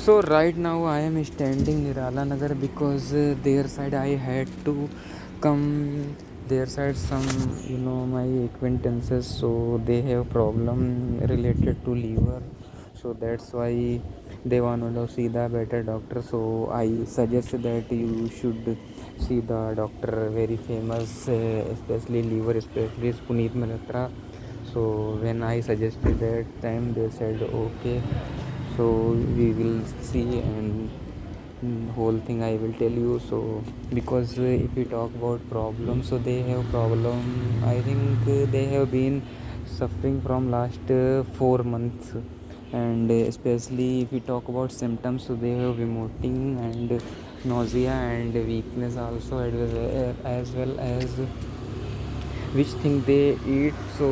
So right now I am standing Nirala Nagar because their side I had to come their side some my acquaintances, so they have problem related to liver, so that's why they want to see the better doctor. So I suggest that you should see the doctor very famous, especially liver specialist Puneet Malhotra. So when I suggested that time, they said okay, so we will see, and whole thing I will tell you. So because if we talk about problems, so they have problem, I think they have been suffering from last 4 months, and especially if we talk about symptoms, so they have vomiting and nausea and weakness also, as well as which thing they eat. So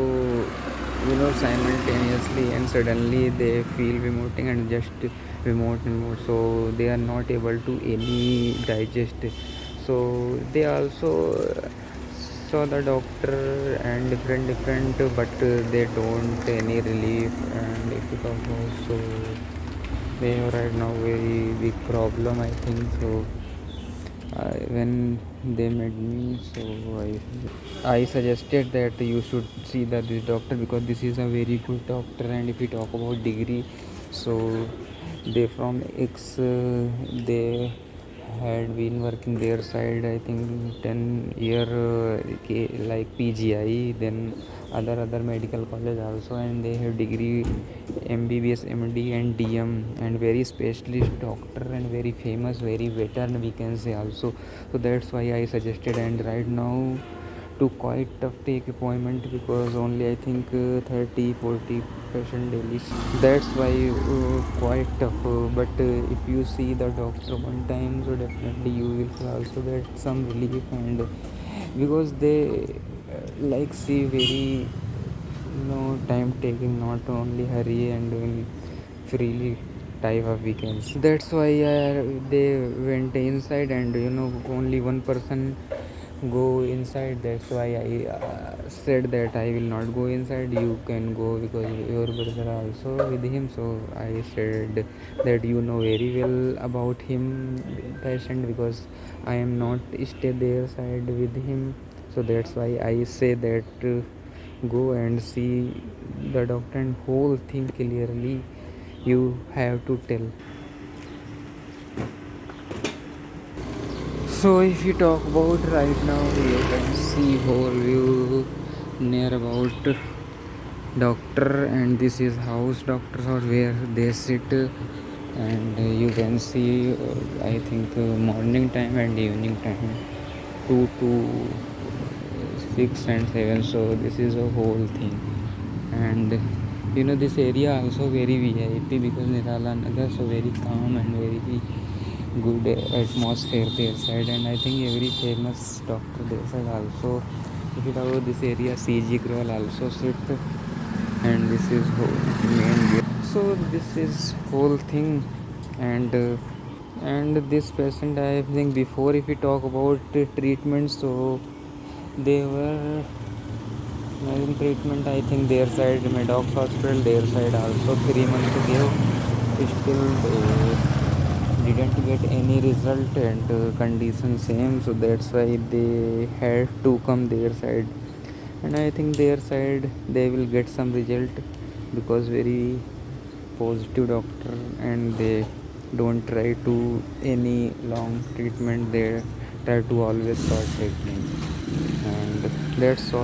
simultaneously and suddenly they feel vomiting and just vomit and more, so they are not able to any digest. So they also saw the doctor and different, but they don't any relief. And if you talk about, so they have right now very big problem, I think. So when they met me, so I suggested that you should see this doctor because this is a very good doctor. And if we talk about degree, so they from X, they had been working their side, I think 10 year, like PGI, then other medical college also, and they have degree MBBS, MD and DM, and very specialist doctor and very famous, very veteran we can say also. So that's why I suggested. And right now to quite tough take appointment because only I think 30-40 patient daily, that's why quite tough. But if you see the doctor one time, so definitely you will feel also get some relief. And because they like see very time taking, not only hurry and freely type of weekends. That's why they went inside, and only one person go inside. That's why I said that I will not go inside, you can go because your brother also with him. So I said that very well about him patient, because I am not stay there side with him. So that's why I say that go and see the doctor, and whole thing clearly you have to tell. So if you talk about right now, you can see whole view near about doctor, and this is house doctors or where they sit. And you can see I think morning time and evening time, 2 to 6 and 7. So this is a whole thing. And this area also very VIP because Nirala Nagar, so very calm and very good atmosphere there side. And I think every famous doctor there side also. If you talk about this area, CG Grewal also sit, and this is main gate. So this is whole thing. And this patient, I think, before if we talk about treatment, so they were in treatment, I think their side Medox hospital, their side also 3 months ago, still they didn't get any result, and condition same. So that's why they had to come their side, and I think their side they will get some result because very positive doctor, and they don't try to any long treatment, they try to always short treatment. And that's all.